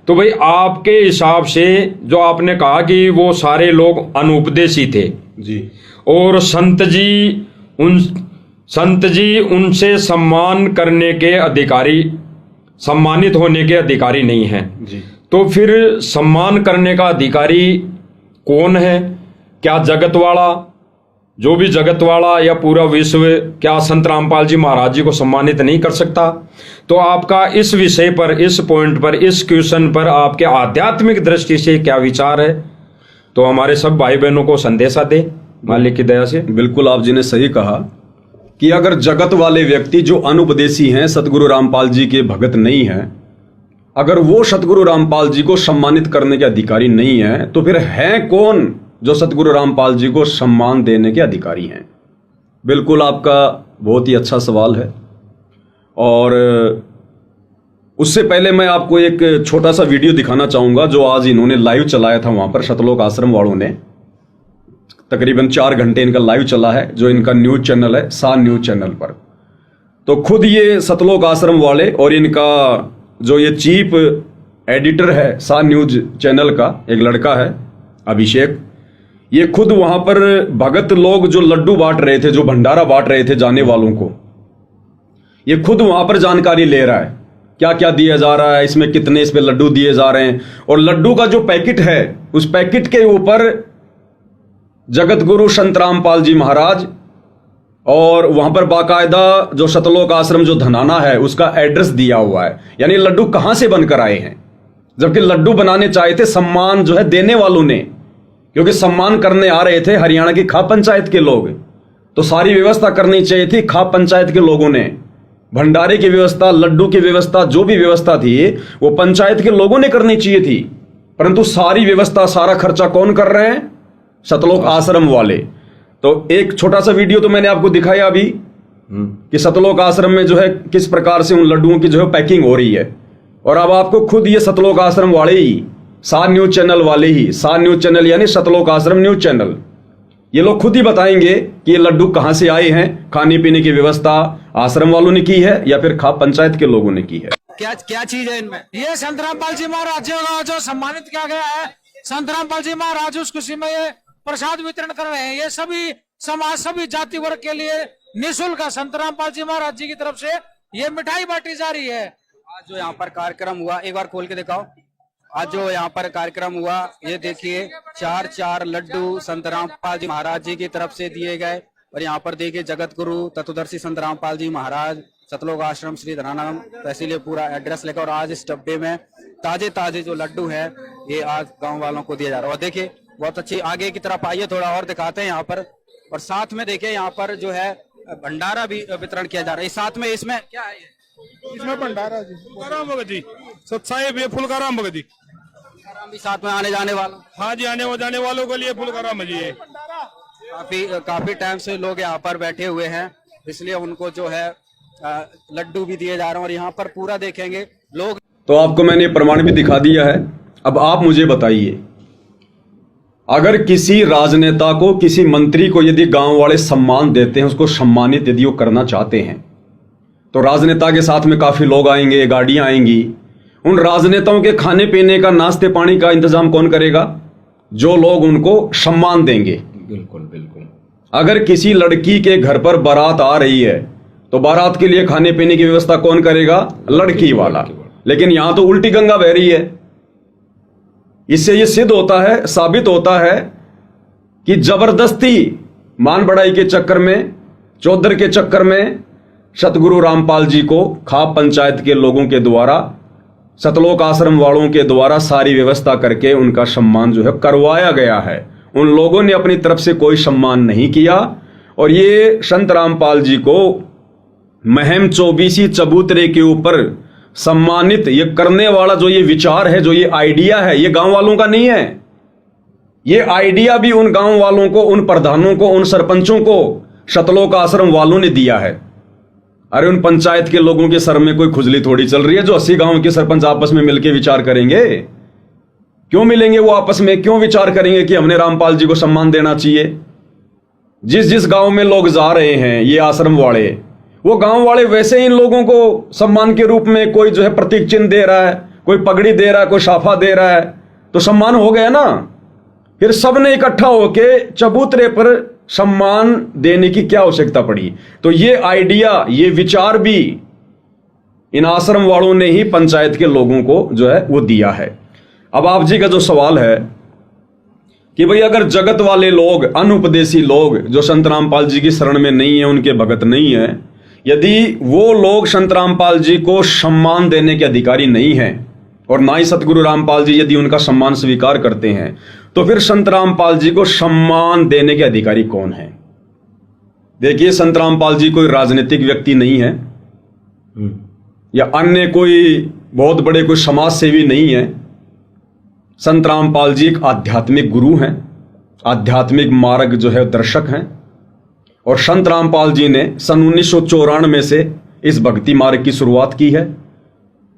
तो भाई आपके हिसाब से जो आपने कहा कि वो सारे लोग अनुपदेशी थे जी, और संत जी उनसे सम्मान करने के अधिकारी, सम्मानित होने के अधिकारी नहीं हैं जी। तो फिर सम्मान करने का अधिकारी कौन है? क्या जगत वाला, जो भी जगत वाला या पूरा विश्व, क्या संत रामपाल जी महाराज जी को सम्मानित नहीं कर सकता? तो आपका इस विषय पर, इस पॉइंट पर, इस क्वेश्चन पर आपके आध्यात्मिक दृष्टि से क्या विचार है? तो हमारे सब भाई बहनों को संदेशा दे मालिक की दया से। बिल्कुल, आप जी ने सही कहा कि अगर जगत वाले व्यक्ति जो अनुपदेशी हैं, सतगुरु रामपाल जी के भगत नहीं हैं, अगर वो सतगुरु रामपाल जी को सम्मानित करने के अधिकारी नहीं है, तो फिर हैं कौन जो सतगुरु रामपाल जी को सम्मान देने के अधिकारी हैं? बिल्कुल, आपका बहुत ही अच्छा सवाल है। और उससे पहले मैं आपको एक छोटा सा वीडियो दिखाना चाहूंगा जो आज इन्होंने लाइव चलाया था वहां पर, सतलोक आश्रम वालों ने। तकरीबन 4 घंटे इनका लाइव चला है, जो इनका न्यूज चैनल है, सा न्यूज चैनल पर। तो खुद ये सतलोक आश्रम वाले और इनका जो ये चीफ एडिटर है सा न्यूज चैनल का, एक लड़का है अभिषेक, ये खुद वहां पर भगत लोग जो लड्डू बांट रहे थे, जो भंडारा बांट रहे थे जाने वालों को, ये खुद वहां पर जानकारी ले रहा है क्या क्या दिया जा रहा है, इसमें कितने इस पे लड्डू दिए जा रहे हैं। और लड्डू का जो पैकेट है, उस पैकेट के ऊपर जगत गुरु संत रामपाल जी महाराज और वहां पर बाकायदा जो सतलोक आश्रम जो धनाना है उसका एड्रेस दिया हुआ है। यानी लड्डू कहां से बनकर आए हैं, जबकि लड्डू बनाने चाहे थे सम्मान जो है देने वालों ने, क्योंकि सम्मान करने आ रहे थे हरियाणा की खाप पंचायत के लोग, तो सारी व्यवस्था करनी चाहिए थी खाप पंचायत के लोगों ने। भंडारे की व्यवस्था, लड्डू की व्यवस्था, जो भी व्यवस्था थी वो पंचायत के लोगों ने करनी चाहिए थी, परंतु सारी व्यवस्था, सारा खर्चा कौन कर रहे हैं? सतलोक आश्रम वाले। तो एक छोटा सा वीडियो तो मैंने आपको दिखाया अभी कि सतलोक आश्रम में जो है किस प्रकार से उन लड्डुओं की जो है पैकिंग हो रही है। और अब आपको खुद ये सतलोक आश्रम वाले ही, सा न्यूज चैनल वाले ही, सा न्यूज चैनल यानी सतलोक आश्रम न्यूज चैनल, ये लोग खुद ही बताएंगे कि ये लड्डू कहां से आए हैं। खाने पीने की व्यवस्था आश्रम वालों ने की है या फिर खाप पंचायत के लोगों ने की है। क्या क्या चीज है इनमें? ये संत रामपाल जी महाराज का जो सम्मानित किया गया है, संत रामपाल जी महाराज उस खुशी में ये प्रसाद वितरण कर रहे हैं। ये सभी समाज, सभी जाति वर्ग के लिए निःशुल्क संत रामपाल जी महाराज जी की तरफ से ये मिठाई बांटी जा रही है। आज जो यहाँ पर कार्यक्रम हुआ, एक बार खोल के दिखाओ। आज जो यहाँ पर कार्यक्रम हुआ, ये देखिए 4 लड्डू संत रामपाल जी महाराज जी की तरफ से दिए गए। और यहाँ पर देखिए जगत गुरु तत्वदर्शी संत रामपाल जी महाराज, सतलोक आश्रम, श्री धनाना तहसील, ये पूरा एड्रेस लेकर। और आज इस डब्बे में ताजे जो लड्डू है ये आज गाँव वालों को दिया जा रहा है। और देखिए बहुत अच्छी, आगे की तरफ आइए, थोड़ा और दिखाते हैं यहाँ पर। और साथ में देखिए यहाँ पर जो है भंडारा भी वितरण किया जा रहा है। साथ में इसमें क्या है? इसमें भंडारा जी, फुलकाराम भगत जी, सत्साहेब ये फुलकाराम भगत जी भी साथ में आने जाने वालों। हाँ जी, आने जाने वालों के लिए फुलकाराम जी है। काफी टाइम से लोग यहाँ पर बैठे हुए हैं, इसलिए उनको जो है लड्डू भी दिए जा रहे हैं। और यहाँ पर पूरा देखेंगे लोग। तो आपको मैंने प्रमाण भी दिखा दिया है। अब आप मुझे बताइए, अगर किसी राजनेता को, किसी मंत्री को यदि गांव वाले सम्मान देते हैं, उसको सम्मानित यदि वो करना चाहते हैं, तो राजनेता के साथ में काफी लोग आएंगे, गाड़ियां आएंगी। उन राजनेताओं के खाने पीने का, नाश्ते पानी का इंतजाम कौन करेगा? जो लोग उनको सम्मान देंगे। बिल्कुल बिल्कुल। अगर किसी लड़की के घर पर बारात आ रही है तो बारात के लिए खाने पीने की व्यवस्था कौन करेगा? लड़की वाला। लेकिन यहां तो उल्टी गंगा बह रही है। इससे यह सिद्ध होता है, साबित होता है कि जबरदस्ती मान बढ़ाई के चक्कर में, चौधर के चक्कर में सतगुरु रामपाल जी को खाप पंचायत के लोगों के द्वारा, सतलोक आश्रम वालों के द्वारा सारी व्यवस्था करके उनका सम्मान जो है करवाया गया है। उन लोगों ने अपनी तरफ से कोई सम्मान नहीं किया। और ये संत रामपाल जी को महम 24 चबूतरे के ऊपर सम्मानित ये करने वाला जो ये विचार है, जो ये आइडिया है, ये गांव वालों का नहीं है। ये आइडिया भी उन गांव वालों को, उन प्रधानों को, उन सरपंचों को सतलोक आश्रम वालों ने दिया है। अरे उन पंचायत के लोगों के सर में कोई खुजली थोड़ी चल रही है जो 80 गांव के सरपंच आपस में मिलकर विचार करेंगे? क्यों मिलेंगे वो आपस में? क्यों विचार करेंगे कि हमने रामपाल जी को सम्मान देना चाहिए? जिस गांव में लोग जा रहे हैं ये आश्रम वाले, वो गांव वाले वैसे इन लोगों को सम्मान के रूप में कोई जो है प्रतीक चिन्ह दे रहा है, कोई पगड़ी दे रहा है, कोई साफा दे रहा है, तो सम्मान हो गया ना। फिर सबने इकट्ठा होके चबूतरे पर सम्मान देने की क्या आवश्यकता पड़ी? तो ये आइडिया, ये विचार भी इन आश्रम वालों ने ही पंचायत के लोगों को जो है वो दिया है। अब आप जी का जो सवाल है कि भाई अगर जगत वाले लोग, अनुपदेशी लोग जो संत रामपाल जी की शरण में नहीं है, उनके भगत नहीं है, यदि वो लोग संत रामपाल जी को सम्मान देने के अधिकारी नहीं हैं और ना ही सतगुरु रामपाल जी यदि उनका सम्मान स्वीकार करते हैं, तो फिर संत रामपाल जी को सम्मान देने के अधिकारी कौन है? देखिए, संत रामपाल जी कोई राजनीतिक व्यक्ति नहीं है या अन्य कोई बहुत बड़े कोई समाज सेवी नहीं है। संत रामपाल जी एक आध्यात्मिक गुरु हैं, आध्यात्मिक मार्ग जो है दर्शक हैं। और संत रामपाल जी ने सन 1994 से इस भक्ति मार्ग की शुरुआत की है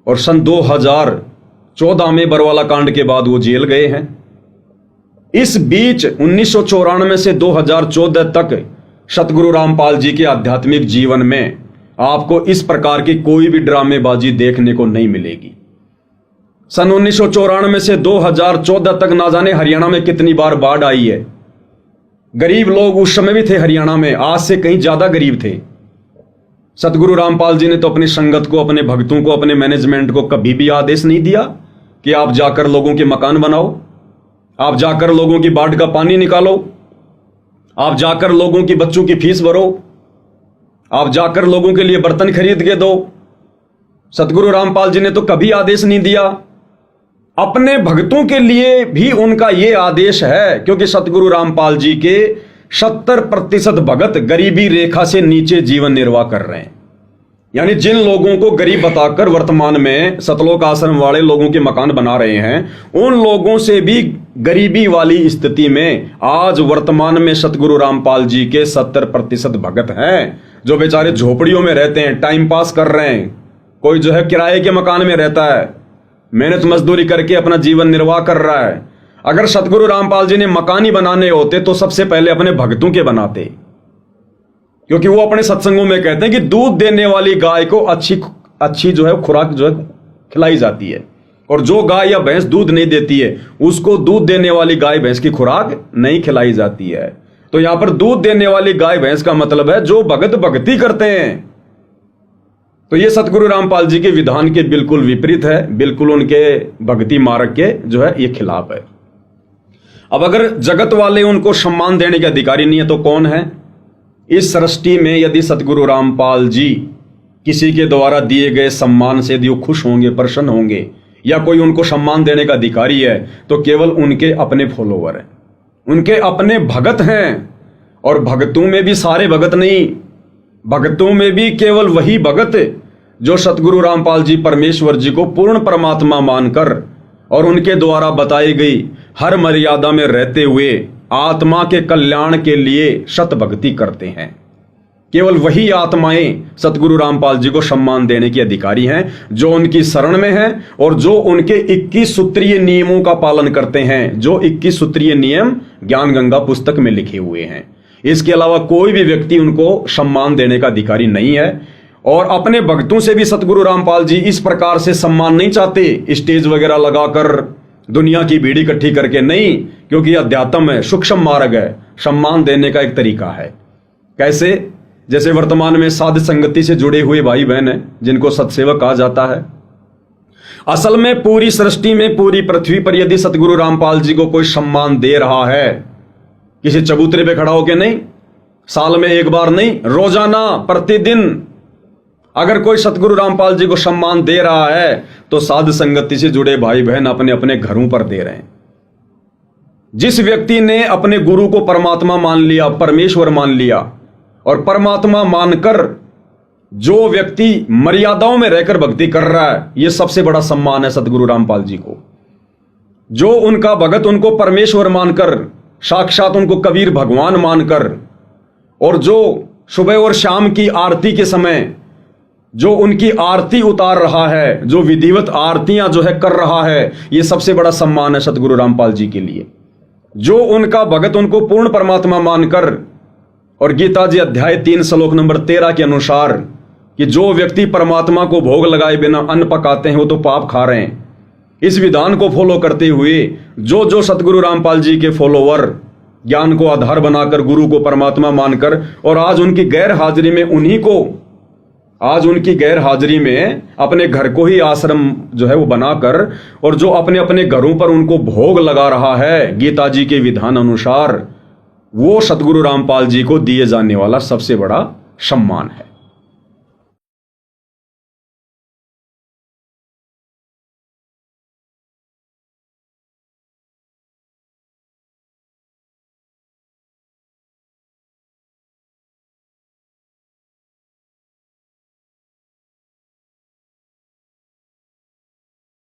और सन 2014 में बरवाला कांड के बाद वो जेल गए हैं। इस बीच 1994 से 2014 तक सतगुरु रामपाल जी के आध्यात्मिक जीवन में आपको इस प्रकार की कोई भी ड्रामेबाजी देखने को नहीं मिलेगी। सन 1994 से 2014 तक ना जाने हरियाणा में कितनी बार बाढ़ आई है। गरीब लोग उस समय भी थे हरियाणा में, आज से कहीं ज्यादा गरीब थे। सतगुरु रामपाल जी ने तो अपनी संगत को, अपने भक्तों को, अपने मैनेजमेंट को कभी भी आदेश नहीं दिया कि आप जाकर लोगों के मकान बनाओ, आप जाकर लोगों की बाढ़ का पानी निकालो, आप जाकर लोगों की बच्चों की फीस भरो, आप जाकर लोगों के लिए बर्तन खरीद के दो। सतगुरु रामपाल जी ने तो कभी आदेश नहीं दिया। अपने भक्तों के लिए भी उनका यह आदेश है, क्योंकि सतगुरु रामपाल जी के 70% भगत गरीबी रेखा से नीचे जीवन निर्वाह कर रहे हैं। यानी जिन लोगों को गरीब बताकर वर्तमान में सतलोक आश्रम वाले लोगों के मकान बना रहे हैं, उन लोगों से भी गरीबी वाली स्थिति में आज वर्तमान में सतगुरु रामपाल जी के 70% भगत हैं, जो बेचारे झोपड़ियों में रहते हैं, टाइम पास कर रहे हैं। कोई जो है किराए के मकान में रहता है, मेहनत मजदूरी करके अपना जीवन निर्वाह कर रहा है। अगर सतगुरु रामपाल जी ने मकान ही बनाने होते तो सबसे पहले अपने भक्तों के बनाते, क्योंकि वो अपने सत्संगों में कहते हैं कि दूध देने वाली गाय को अच्छी जो है खुराक जो है खिलाई जाती है, और जो गाय या भैंस दूध नहीं देती है उसको दूध देने वाली गाय भैंस की खुराक नहीं खिलाई जाती है। तो यहां पर दूध देने वाली गाय भैंस का मतलब है जो भगत भक्ति करते हैं। तो ये सतगुरु रामपाल जी के विधान के बिल्कुल विपरीत है, बिल्कुल उनके भक्ति मार्ग के जो है ये खिलाफ है। अब अगर जगत वाले उनको सम्मान देने के अधिकारी नहीं है तो कौन है? इस सृष्टि में यदि सतगुरु रामपाल जी किसी के द्वारा दिए गए सम्मान से यदि वो खुश होंगे, प्रसन्न होंगे, या कोई उनको सम्मान देने का अधिकारी है, तो केवल उनके अपने फॉलोवर हैं, उनके अपने भगत हैं। और भगतों में भी सारे भगत नहीं, भक्तों में भी केवल वही भगत जो सतगुरु रामपाल जी परमेश्वर जी को पूर्ण परमात्मा मानकर और उनके द्वारा बताई गई हर मर्यादा में रहते हुए आत्मा के कल्याण के लिए सत भक्ति करते हैं। केवल वही आत्माएं सतगुरु रामपाल जी को सम्मान देने के अधिकारी हैं, जो उनकी शरण में हैं और जो उनके 21 सूत्रीय नियमों का पालन करते हैं, जो 21 सूत्रीय नियम ज्ञान गंगा पुस्तक में लिखे हुए हैं। इसके अलावा कोई भी व्यक्ति उनको सम्मान देने का अधिकारी नहीं है। और अपने भक्तों से भी सतगुरु रामपाल जी इस प्रकार से सम्मान नहीं चाहते, स्टेज वगैरह लगाकर दुनिया की भीड़ इकट्ठी करके नहीं, क्योंकि अध्यात्म है, सूक्ष्म मार्ग है, सम्मान देने का एक तरीका है। कैसे? जैसे वर्तमान में साध संगति से जुड़े हुए भाई बहन हैं जिनको सत्सेवक कहा जाता है। असल में पूरी सृष्टि में, पूरी पृथ्वी पर यदि सतगुरु रामपाल जी को कोई सम्मान दे रहा है, किसी चबूतरे पे खड़ा होके नहीं, साल में एक बार नहीं, रोजाना प्रतिदिन अगर कोई सतगुरु रामपाल जी को सम्मान दे रहा है, तो साध संगति से जुड़े भाई बहन अपने अपने घरों पर दे रहे हैं। जिस व्यक्ति ने अपने गुरु को परमात्मा मान लिया, परमेश्वर मान लिया, और परमात्मा मानकर जो व्यक्ति मर्यादाओं में रहकर भक्ति कर रहा है, यह सबसे बड़ा सम्मान है सतगुरु रामपाल जी को। जो उनका भगत उनको परमेश्वर मानकर, साक्षात उनको कबीर भगवान मानकर, और जो सुबह और शाम की आरती के समय जो उनकी आरती उतार रहा है, जो विधिवत आरतियां जो है कर रहा है, यह सबसे बड़ा सम्मान है सतगुरु रामपाल जी के लिए। जो उनका भगत उनको पूर्ण परमात्मा मानकर, और गीता जी अध्याय 3 श्लोक नंबर 13 के अनुसार कि जो व्यक्ति परमात्मा को भोग लगाए बिना अन्न पकाते हैं वो तो पाप खा रहे हैं, इस विधान को फॉलो करते हुए जो जो सतगुरु रामपाल जी के फॉलोवर ज्ञान को आधार बनाकर गुरु को परमात्मा मानकर और आज उनकी गैर हाजिरी में अपने घर को ही आश्रम जो है वो बनाकर और जो अपने अपने घरों पर उनको भोग लगा रहा है गीता जी के विधान अनुसार, वो सतगुरु रामपाल जी को दिए जाने वाला सबसे बड़ा सम्मान है।